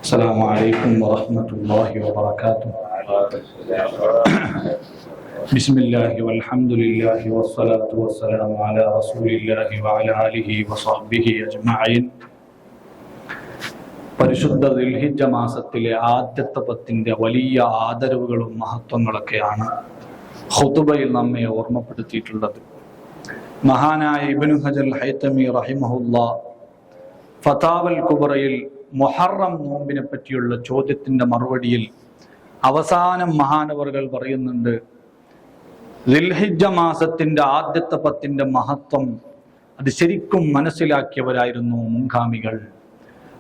السلام عليكم ورحمة الله وبركاته. بسم الله والحمد لله والصلاة والسلام على رسول الله وعلى آله وصحبه أجمعين. പരിശുദ്ധ ദുൽഹിജ്ജ മാസത്തിലെ ആദ്യത്തെ പത്തിന്റെ വലിയ ആദരവുകളും മഹത്വങ്ങളൊക്കെയാണ് ഖുതുബയിൽ നമ്മെ ഓർമ്മപ്പെടുത്തിയിട്ടുള്ളത്. മഹാനായ ഇബ്നു ഹജർ ഹൈതമി റഹിമഹുല്ലാ ഫതാവൽ കുബറയിൽ മുഹറം നോമ്പിനെ പറ്റിയുള്ള ചോദ്യത്തിന്റെ മറുപടിയിൽ അവസാനം മഹാനവറുകൾ പറയുന്നുണ്ട്, ദുൽഹിജ്ജ മാസത്തിന്റെ ആദ്യത്തെ പത്തിന്റെ മഹത്വം അത് ശരിക്കും മനസ്സിലാക്കിയവരായിരുന്നു മുൻഗാമികൾ.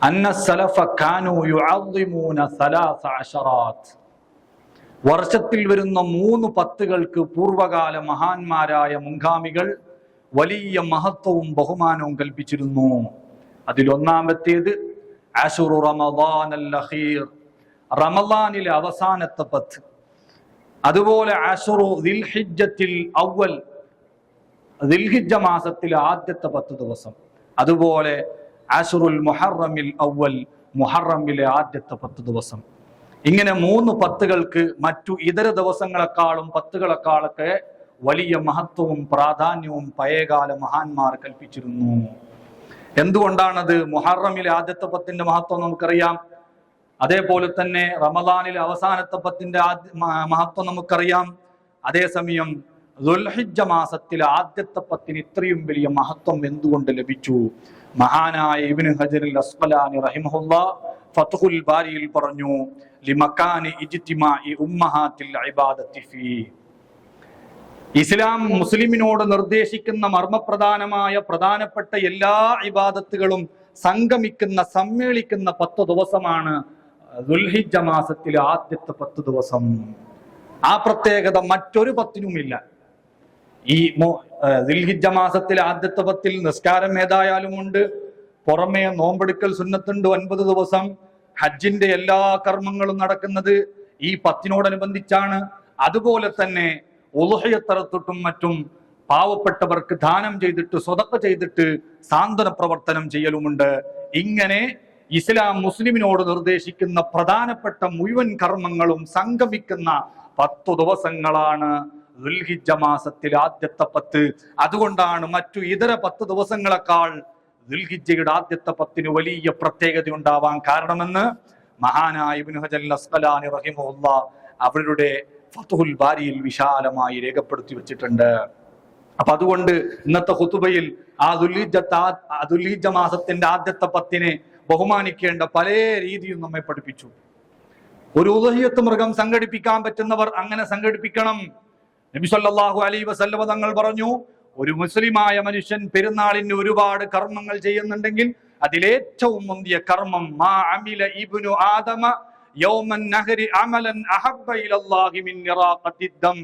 അന്ന സലഫ കാനൂ യുഅദ്ദിമൂന സലാസ അശറാത്ത്. വർഷത്തിൽ വരുന്ന 3 പത്തുകൾക്ക് പൂർവകാല മഹാന്മാരായ മുൻഗാമികൾ വലിയ മഹത്വവും ബഹുമാനവും കൽപ്പിച്ചിരുന്നു. അതിലൊന്നാമത്തേത് അശുറു റമദാൻ അൽ-അഖീർ, റമദാനിലെ അവസാനത്തെ 10. അതുപോലെ അശുറു ദിൽഹിജ്ജത്തിൽ അവൽ, ദിൽഹിജ്ജ മാസത്തിലെ ആദ്യത്തെ 10 ദിവസം. അതുപോലെ അശുറുൽ മുഹറമിൽ അവൽ, മുഹറമിലെ ആദ്യത്തെ 10 ദിവസം. ഇങ്ങനെ 3 പത്തുകൾക്ക് മറ്റു ഇതര ദിവസങ്ങളെക്കാളും പത്തുകളെക്കാളൊക്കെ വലിയ മഹത്വവും പ്രാധാന്യവും പഴയകാല മഹാന്മാർ കൽപ്പിച്ചിരുന്നു. എന്തുകൊണ്ടാണത്? മുഹറമിലെ ആദ്യത്തെ 10ന്റെ മഹത്വം നമുക്കറിയാം. അതേപോലെ തന്നെ റമദാനിലെ അവസാനത്തെ 10ന്റെ മഹത്വം നമുക്കറിയാം. അതേസമയം ദുൽഹിജ്ജ മാസത്തിലെ ആദ്യത്തെ 10ന് ഇത്രയും വലിയ മഹത്വം എന്തുകൊണ്ട് ലഭിച്ചു? മഹാനായ ഇബ്നു ഹജർ അസ്ഖലാനി റഹിമഹുല്ലാ ഫത്ഹുൽ ബാരിയിൽ പറഞ്ഞു, ലിമകാനി ഇജ്തിമാഇ ഉമ്മഹാത്തിൽ ഇബാദത്തി ഫീ. ഇസ്ലാം മുസ്ലിമിനോട് നിർദ്ദേശിക്കുന്ന മർമ്മപ്രധാനമായ പ്രധാനപ്പെട്ട എല്ലാ ഇബാദത്തുകളും സംഗമിക്കുന്ന സമ്മേളിക്കുന്ന 10 ദിവസമാണ് ദുൽഹിജ്ജ മാസത്തിലെ ആദ്യത്തെ 10 ദിവസം. ആ പ്രത്യേകത മറ്റൊരു 10നുമില്ല. ഈ ദുൽഹിജ്ജ മാസത്തിലെ ആദ്യത്തെ 10ൽ നിസ്കാരം ഏതായാലും ഉണ്ട്, പുറമേ നോമ്പെടുക്കൽ സുന്നത്തുണ്ട് 9 ദിവസം. ഹജ്ജിന്റെ എല്ലാ കർമ്മങ്ങളും നടക്കുന്നത് ഈ 10നോടനുബന്ധിച്ചാണ്. അതുപോലെ തന്നെ ഉളുഹിയത്തറത്തിട്ടും മറ്റും പാവപ്പെട്ടവർക്ക് ദാനം ചെയ്തിട്ട് സ്വതക്ക ചെയ്തിട്ട് സാന്ത്വന പ്രവർത്തനം ചെയ്യലുമുണ്ട്. ഇങ്ങനെ ഇസ്ലാം മുസ്ലിമിനോട് നിർദ്ദേശിക്കുന്ന പ്രധാനപ്പെട്ട മുഴുവൻ കർമ്മങ്ങളും സംഗമിക്കുന്ന 10 ദിവസങ്ങളാണ് ദുൽഹിജ്ജ മാസത്തിലെ ആദ്യത്തെ 10. അതുകൊണ്ടാണ് മറ്റു ഇതര 10 ദിവസങ്ങളെക്കാൾ ദുൽഹിജ്ജയുടെ ആദ്യത്തെ 10ന് വലിയ പ്രത്യേകത ഉണ്ടാവാൻ കാരണമെന്ന് മഹാനായ ഇബ്നു ഹജർ അസ്ഖലാനി റഹിമഹുല്ലാ അവരുടെ ഫത്ഹുൽ ബാരിയിൽ വിശാലമായി രേഖപ്പെടുത്തി വെച്ചിട്ടുണ്ട്. അപ്പൊ അതുകൊണ്ട് ഇന്നത്തെ ഖുതുബയിൽ ആ ദുൽഹിജ്ജ മാസത്തിന്റെ ആദ്യത്തെ 10നെ ബഹുമാനിക്കേണ്ട പല രീതിയും നമ്മെ പഠിപ്പിച്ചു. ഒരു ഉദ്ഹിയ്യത്ത് മൃഗം സംഘടിപ്പിക്കാൻ പറ്റുന്നവർ അങ്ങനെ സംഘടിപ്പിക്കണം. നബി സല്ലല്ലാഹു അലൈഹി വസല്ലം തങ്ങൾ പറഞ്ഞു, ഒരു മുസ്ലിമായ മനുഷ്യൻ പെരുന്നാളിന് ഒരുപാട് കർമ്മങ്ങൾ ചെയ്യുന്നുണ്ടെങ്കിൽ അതിലേറ്റവും മുന്തിയ കർമ്മം മാ അമില ഇബ്നു ആദമ യൗമൻ നഹരി അമലൻ അഹബ്ബ ഇലല്ലാഹി മിൻ ഇറാഖത്തിദ് ദം.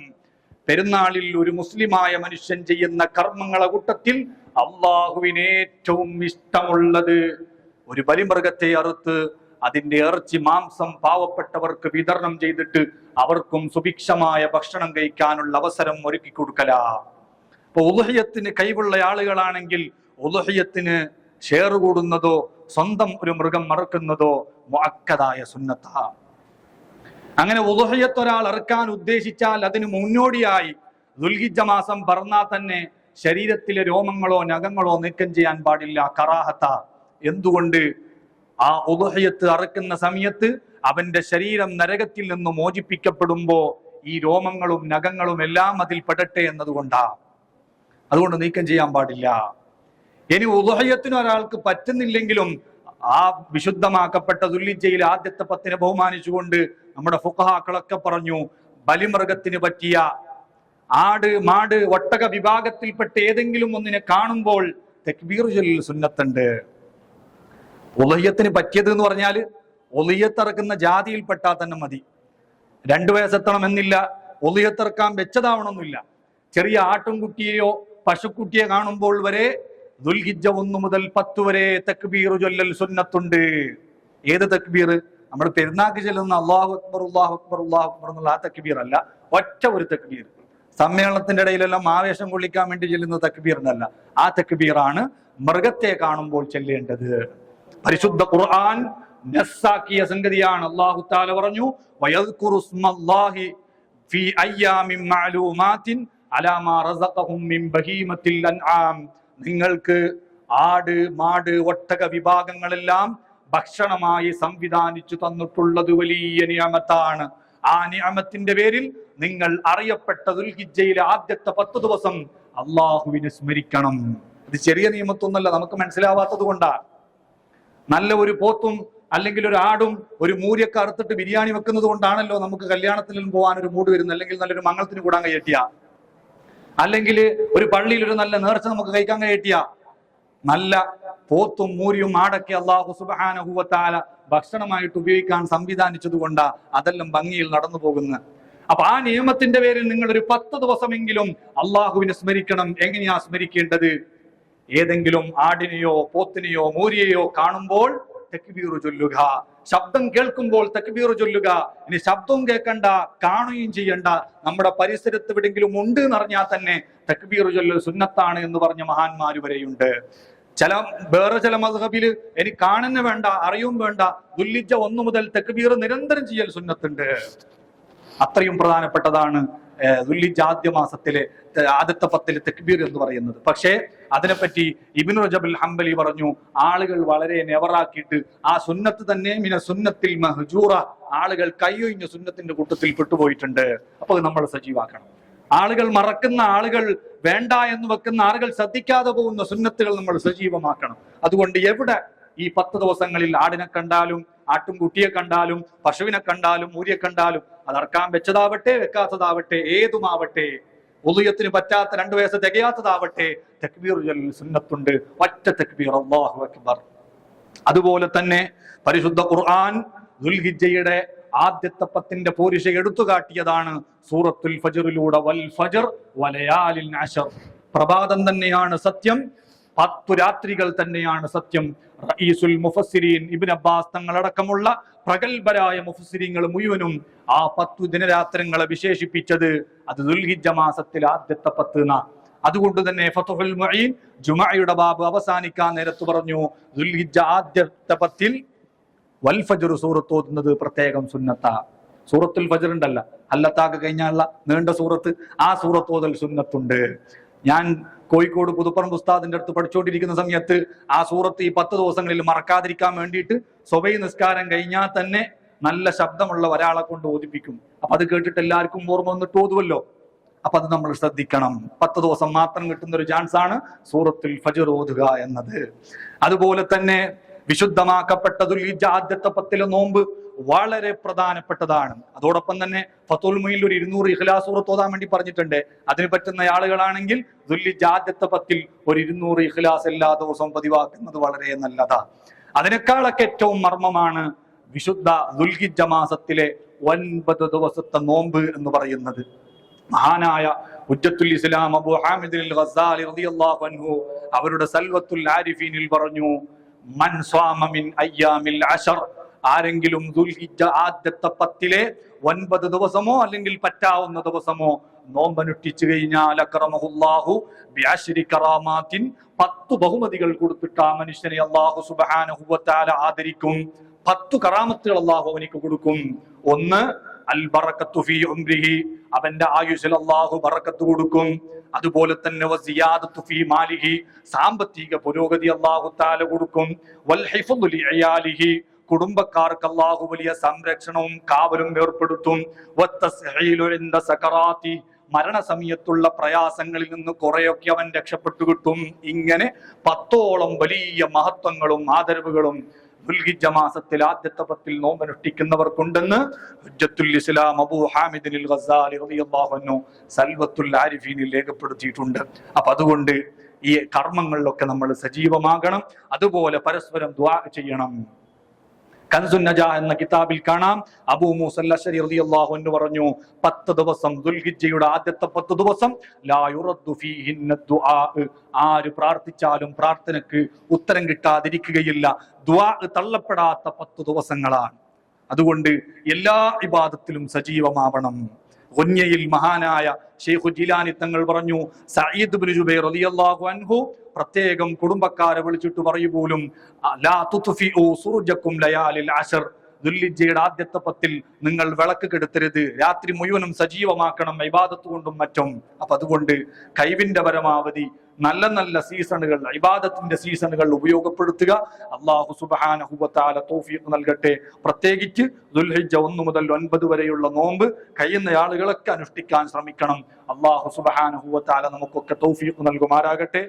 പെരുന്നാളിൽ ഒരു മുസ്ലിമായ മനുഷ്യൻ ചെയ്യുന്ന കർമ്മങ്ങളെ കൂട്ടത്തിൽ അള്ളാഹുവിന് ഏറ്റവും ഇഷ്ടമുള്ളത് ഒരു ബലിമൃഗത്തെ അറുത്ത് അതിന്റെ ഇറച്ചി മാംസം പാവപ്പെട്ടവർക്ക് വിതരണം ചെയ്തിട്ട് അവർക്കും സുഭിക്ഷമായ ഭക്ഷണം കഴിക്കാനുള്ള അവസരം ഒരുക്കി കൊടുക്കല. അപ്പൊ ഉളുഹിയത്തിന് കഴിവുള്ള ആളുകളാണെങ്കിൽ ഉളുഹിയത്തിന് ഷെയർ കൂടുന്നതോ സ്വന്തം ഒരു മൃഗം മറക്കുന്നതോ മുഅക്കദായ സുന്നത്താ. അങ്ങനെ ഉളുഹിയത്ത് ഒരാൾ ഇറക്കാൻ ഉദ്ദേശിച്ചാൽ അതിന് മുന്നോടിയായി ദുൽഹിജ്ജ മാസം പറഞ്ഞാൽ തന്നെ ശരീരത്തിലെ രോമങ്ങളോ നഖങ്ങളോ നീക്കം ചെയ്യാൻ പാടില്ല, കറാഹത്ത. എന്തുകൊണ്ട്? ആ ഉളുഹിയത്ത് അറക്കുന്ന സമയത്ത് അവന്റെ ശരീരം നരകത്തിൽ നിന്ന് മോചിപ്പിക്കപ്പെടുമ്പോ ഈ രോമങ്ങളും നഖങ്ങളും എല്ലാം അതിൽ പെടട്ടെ എന്നതുകൊണ്ടാ. അതുകൊണ്ട് നീക്കം ചെയ്യാൻ പാടില്ല. ഇനി ഉളുഹിയത്തിന് ഒരാൾക്ക് പറ്റുന്നില്ലെങ്കിലും ആ വിശുദ്ധമാക്കപ്പെട്ട ദുൽഹിജ്ജയിലെ ആദ്യത്തെ 10നെ ബഹുമാനിച്ചുകൊണ്ട് നമ്മുടെ ഫുഖഹാക്കളൊക്കെ പറഞ്ഞു, ബലിമൃഗത്തിന് പറ്റിയ ആട് മാട് ഒട്ടക വിഭാഗത്തിൽപ്പെട്ട ഏതെങ്കിലും ഒന്നിനെ കാണുമ്പോൾ തക്ബീർ ചൊല്ലൽ സുന്നത്തുണ്ട്. ഉളുഹിയത്തിന് പറ്റിയത് എന്ന് പറഞ്ഞാല് ഉളുഹിയത്തിറക്കുന്ന ജാതിയിൽപ്പെട്ടാൽ തന്നെ മതി. 2 വയസ്സെത്തണം എന്നില്ല, ഉളുഹിയത്തിറക്കാൻ വെച്ചതാവണമെന്നില്ല. ചെറിയ ആട്ടുംകുട്ടിയെയോ പശുക്കുട്ടിയെ കാണുമ്പോൾ വരെ ദുൽഹിജ്ജ 1 മുതൽ 10 വരെ തക്ബീർ ചൊല്ലൽ സുന്നത്തുണ്ട്. ഏത് തക്ബീർ? നമ്മൾ പെരുന്നാക്ക് ചെല്ലുന്ന അല്ലാഹു അക്ബർ അല്ലാഹു അക്ബർ അല്ലാഹു അക്ബർ എന്നുള്ള ആ തക്ബീർ അല്ല, ഒറ്റ ഒരു തക്ബീർ. സമ്മേളനത്തിന്റെ ഇടയിലെല്ലാം ആവേശം കൊള്ളിക്കാൻ വേണ്ടി ചെല്ലുന്ന തക്ബീറിനല്ല, ആ തക്ബീറാണ് മൃഗത്തെ കാണുമ്പോൾ ചെല്ലേണ്ടത്. പരിശുദ്ധ ഖുർആൻ നസ്സാക്കിയ സംഗതിയാണ്. അല്ലാഹു തആല പറഞ്ഞു വയദ്കുറുസ്മല്ലാഹി ഫീ അയ്യാമിൻ മഅലൂമാത്തിൻ അലാ മാ റസഖഹും മിൻ ബഹീമത്തിൽ അൻആം. നിങ്ങൾക്ക് ആട്, മാട്, ഒട്ടക വിഭാഗങ്ങളെല്ലാം ഭക്ഷണമായി സംവിധാനിച്ചു തന്നിട്ടുള്ളത് വലിയ നിഅമത്താണ്. ആ നിഅമത്തിന്റെ പേരിൽ നിങ്ങൾ അറിയപ്പെട്ട ദുൽഹിജ്ജയിലെ ആദ്യത്തെ 10 ദിവസം അള്ളാഹുവിനെ സ്മരിക്കണം. ഇത് ചെറിയ നിയമത്തൊന്നല്ല, നമുക്ക് മനസ്സിലാവാത്തത് കൊണ്ടാണ്. നല്ല ഒരു പോത്തും അല്ലെങ്കിൽ ഒരു ആടും ഒരു മൂരിയൊക്കെ അറുത്തിട്ട് ബിരിയാണി വെക്കുന്നത് കൊണ്ടാണല്ലോ നമുക്ക് കല്യാണത്തിനും പോകാൻ ഒരു മൂഡ് വരുന്നത്, അല്ലെങ്കിൽ നല്ലൊരു മംഗളത്തിന് കൂടാൻ കഴിയട്ടിയ, അല്ലെങ്കിൽ ഒരു പള്ളിയിൽ ഒരു നല്ല നേർച്ച നമുക്ക് കഴിക്കാൻ കഴിയട്ടിയ. നല്ല പോത്തും മൂരിയും ആടൊക്കെ അല്ലാഹു സുബ്ഹാനഹു വ തആല ഭക്ഷണമായിട്ട് ഉപയോഗിക്കാൻ സംവിധാനിച്ചത് കൊണ്ടാ അതെല്ലാം ഭംഗിയിൽ നടന്നു പോകുന്നത്. അപ്പൊ ആ നിയമത്തിന്റെ പേരിൽ നിങ്ങൾ ഒരു 10 ദിവസമെങ്കിലും അള്ളാഹുവിനെ സ്മരിക്കണം. എങ്ങനെയാ സ്മരിക്കേണ്ടത്? ഏതെങ്കിലും ആടിനെയോ പോത്തിനെയോ മൂരിയെയോ കാണുമ്പോൾ തക്ബീർ ചൊല്ലുക. ശബ്ദം കേൾക്കുമ്പോൾ തക്ബീർ ചൊല്ലുക. ഇനി ശബ്ദവും കേൾക്കണ്ട, കാണുകയും ചെയ്യണ്ട, നമ്മുടെ പരിസരത്ത് എവിടെയെങ്കിലും ഉണ്ട് എന്നറിഞ്ഞാൽ തന്നെ തക്ബീർ ചൊല്ലൽ സുന്നത്താണ് എന്ന് പറഞ്ഞ മഹാന്മാര് വരെയുണ്ട്. വേറെ ചില മദ്ഹബില് എനിക്ക് കാണുന്ന വേണ്ട, അറിയും വേണ്ട, ദുൽഹിജ്ജ 1 മുതൽ തക്ബീർ നിരന്തരം ചെയ്യൽ സുന്നത്തുണ്ട്. അത്രയും പ്രധാനപ്പെട്ടതാണ് ദുൽഹിജ്ജ ആദ്യ മാസത്തിലെ ആദ്യത്തെ 10 തക്ബീർ എന്ന് പറയുന്നത്. പക്ഷേ അതിനെപ്പറ്റി ഇബ്നു റജബ് ഹംബലി പറഞ്ഞു, ആളുകൾ വളരെ നെവറാക്കിയിട്ട് ആ സുന്നത്ത് തന്നെ മിന സുന്നത്തിൽ മഹ്ജൂറ, ആളുകൾ കൈയൊഴിഞ്ഞ സുന്നത്തിന്റെ കൂട്ടത്തിൽ പെട്ടുപോയിട്ടുണ്ട്. അപ്പൊ അത് നമ്മൾ സജീവാക്കണം. ആളുകൾ മറക്കുന്ന, ആളുകൾ വേണ്ട എന്ന് വെക്കുന്ന, ആളുകൾ ശ്രദ്ധിക്കാതെ പോകുന്ന സുന്നത്തുകൾ നമ്മൾ സജീവമാക്കണം. അതുകൊണ്ട് എവിടെ ഈ 10 ദിവസങ്ങളിൽ ആടിനെ കണ്ടാലും ആട്ടുംകുട്ടിയെ കണ്ടാലും പശുവിനെ കണ്ടാലും മൂരിയെ കണ്ടാലും, അത് അറക്കാൻ വെച്ചതാവട്ടെ വെക്കാത്തതാവട്ടെ ഏതുമാവട്ടെ, ഉളുയത്തിന് പറ്റാത്ത 2 വയസ്സ് തികയാത്തതാവട്ടെ, തക്ബീർ ചൊല്ലൽ സുന്നത്തുണ്ട്. ഒറ്റ തക്ബീർ, അല്ലാഹു അക്ബർ. അതുപോലെ തന്നെ പരിശുദ്ധ ഖുർആൻ ദുൽഹിജ്ജയുടെ ആദ്യത്തെ 10ന്റെ പോരിശ എടുത്തു കാട്ടിയതാണ് സൂറത്തുൽ ഫജ്റിലൂടെ. വൽ ഫജ്ർ വലയാലിൻ അശർ, പ്രഭാതം തന്നെയാണ് സത്യം, 10 രാത്രികൾ തന്നെയാണ് സത്യം. റഈസുൽ മുഫസ്സിരീൻ ഇബ്നു അബ്ബാസ് തങ്ങളടക്കമുള്ള പ്രഗൽഭരായ മുഫസ്സിരീങ്ങൾ മുഴുവനും ആ 10 ദിനരാത്രങ്ങളെ വിശേഷിപ്പിച്ചത് അത് ദുൽഹിജ്ജ മാസത്തിൽ ആദ്യത്തെ 10 അതുകൊണ്ട് തന്നെ ഫത്ഹുൽ മുഈൻ ജുമഅയുടെ ബാബ് അവസാനിക്കാൻ നേരത്ത് പറഞ്ഞു, ദുൽഹിജ്ജ ആദ്യത്തെ 10 വൽ ഫജ്ർ സൂറത്ത് ഓതുന്നത് പ്രത്യേകം സുന്നത്താ. സൂറത്തുൽ ഫജ്ർ ഉണ്ടല്ല, അല്ലത്താക്ക് കഴിഞ്ഞാലുള്ള നീണ്ട സൂറത്ത്, ആ സൂറത്ത് ഓതൽ സുന്നത്തുണ്ട്. ഞാൻ കോഴിക്കോട് പുതുപ്പറമ്പ് ഉസ്താദിന്റെ അടുത്ത് പഠിച്ചുകൊണ്ടിരിക്കുന്ന സമയത്ത് ആ സൂറത്ത് ഈ 10 ദിവസങ്ങളിൽ മറക്കാതിരിക്കാൻ വേണ്ടിയിട്ട് സ്വബഹി നിസ്കാരം കഴിഞ്ഞാൽ തന്നെ നല്ല ശബ്ദമുള്ള ഒരാളെ കൊണ്ട് ഓതിപ്പിക്കും. അപ്പൊ അത് കേട്ടിട്ട് എല്ലാവർക്കും ഓർമ്മ വന്നിട്ട് ഓതുവല്ലോ. അപ്പൊ അത് നമ്മൾ ശ്രദ്ധിക്കണം. 10 ദിവസം മാത്രം കിട്ടുന്ന ഒരു ചാൻസ് ആണ് സൂറത്തുൽ ഫജ്ർ ഓതുക എന്നത്. അതുപോലെ തന്നെ വിശുദ്ധമാക്കപ്പെട്ട ദുൽഹിജ്ജ ആദ്യത്തെ 10 നോമ്പ് വളരെ പ്രധാനപ്പെട്ടതാണ്. അതോടൊപ്പം തന്നെ ഫത്തുൽ മുഈനിൽ ഒരു 200 ഇഖ്ലാസ് സൂറത്ത് ഓതാൻ വേണ്ടി പറഞ്ഞിട്ടുണ്ട്. അതിന് പറ്റുന്ന ആളുകളാണെങ്കിൽ ദുൽഹിജ്ജ ആദ്യത്തെ 10 ഒരു 200 ഇഖ്ലാസ് എല്ലാ ദിവസവും പതിവാക്കുന്നത് വളരെ നല്ലതാ. അതിനേക്കാളൊക്കെ ഏറ്റവും മർമ്മമാണ് വിശുദ്ധ ദുൽഹിജ്ജ മാസത്തിലെ 9 ദിവസത്തെ നോമ്പ് എന്ന് പറയുന്നത്. മഹാനായ ഹുജ്ജത്തുൽ ഇസ്ലാം അബൂ ഹാമിദ് അൽ ഗസാലി റളിയല്ലാഹു അൻഹു അവരുടെ സൽവത്തുൽ ആരിഫീനിൽ പറഞ്ഞു, മൻ സ്വാമ മിൻ അയ്യാമിൽ അശർ, ആരെങ്കിലും ദുൽഹിജ്ജ ആദ്യത്തെ 10 9 ദിവസമോ അല്ലെങ്കിൽ പറ്റാവുന്ന ദിവസമോ നോമ്പനുഷ്ഠിച്ചു കഴിഞ്ഞാൽ അക്രമഹുല്ലാഹു ബിഅശ്രി കറാമാത്തിൻ, 10 ബഹുമതികൾ കൊടുത്തിട്ട് ആ മനുഷ്യനെ അല്ലാഹു സുബ്ഹാനഹു വ തആല ആദരിക്കും. 10 കറാമത്തുകൾ അല്ലാഹു അവനിക്ക് കൊടുക്കും. ഒന്ന് അൽ ബറകത്തു ഫീ ഉംരിഹി, അവന്റെ ആയുസ്സിൽ അല്ലാഹു ബറകത്ത് കൊടുക്കും. അതുപോലെ തന്നെ വസിയാദത്തു ഫീ മാലിഹി, സാമ്പത്തിക പുരോഗതി അല്ലാഹു തആല കൊടുക്കും. വൽ ഹിഫ്ദു ലിഅയാലിഹി, കുടുംബക്കാർക്ക് അല്ലാഹു വലിയ സംരക്ഷണവും കാവലും ഏർപ്പെടുത്തും. വത്തസ്ഹീലു ഇൻദ സകറാത്തി, മരണസമയത്തുള്ള പ്രയാസങ്ങളിൽ നിന്ന് കുറെയൊക്കെ അവൻ രക്ഷപ്പെട്ടു കിട്ടും. ഇങ്ങനെ 10ഓളം വലിയ മഹത്വങ്ങളും ആദരവുകളും ദുൽഹിജ്ജ മാസത്തിൽ ആദ്യത്തെ 10 നോമ്പനുഷ്ഠിക്കുന്നവർക്കുണ്ടെന്ന് ഹുജ്ജത്തുൽ ഇസ്ലാം അബൂ ഹാമിദ് അൽ ഗസാലി റളിയല്ലാഹു അൻഹു സൽവത്തുൽ ആരിഫീനിൽ രേഖപ്പെടുത്തിയിട്ടുണ്ട്. അപ്പൊ അതുകൊണ്ട് ഈ കർമ്മങ്ങളിലൊക്കെ നമ്മൾ സജീവമാകണം. അതുപോലെ പരസ്പരം ദുആ ചെയ്യണം. കൻസുൻ നജാ എന്ന കിതാബിൽ കാണാം, അബൂ മൂസൽ അശ്അരി റളിയല്ലാഹു അൻഹു പറഞ്ഞു, 10 ദിവസം ദുൽഹിജ്ജയുടെ ആദ്യത്തെ 10 ദിവസം ലാ യുറദ്ദു ഫീഹിന്ന ദുആ, ആര് പ്രാർത്ഥിച്ചാലും പ്രാർത്ഥനക്ക് ഉത്തരം കിട്ടാതിരിക്കുകയില്ല. ദുആ തള്ളപ്പെടാത്ത 10 ദിവസങ്ങളാണ്. അതുകൊണ്ട് എല്ലാ ഇബാദത്തിലും സജീവമാവണം. ഗുന്യയിൽ മഹാനായ ഷെയ്ഖ് ജീലാനി തങ്ങൾ പറഞ്ഞു, സഈദ് ഇബ്നു ജുബൈർ റളിയല്ലാഹു അൻഹു പ്രത്യേകം കുടുംബക്കാരെ വിളിച്ചിട്ട് പറയൂ പോലും, ലാ തുത്ഫിഉ സുറുജക്കും ലയാലിൽ അശർ, ദുൽഹിജ്ജയുടെ ആദ്യത്തെ 10 നിങ്ങൾ വിളക്ക് കെടുത്തരുത്, രാത്രി മുഴുവനും സജീവമാക്കണം ഇബാദത്ത് കൊണ്ടും മറ്റും. അപ്പൊ അതുകൊണ്ട് കഴിവിന്റെ പരമാവധി നല്ല നല്ല സീസണുകൾ, ഇബാദത്തിന്റെ സീസണുകൾ ഉപയോഗപ്പെടുത്തുക. അല്ലാഹു സുബ്ഹാനഹു വ തആല തൗഫീഖ് നൽകട്ടെ. പ്രത്യേകിച്ച് ദുൽഹിജ്ജ 1 മുതൽ 9 വരെയുള്ള നോമ്പ് കഴിയുന്ന ആളുകളൊക്കെ അനുഷ്ഠിക്കാൻ ശ്രമിക്കണം. അല്ലാഹു സുബ്ഹാനഹു വ തആല നമുക്കൊക്കെ തൗഫീഖ് നൽകുമാറാകട്ടെ.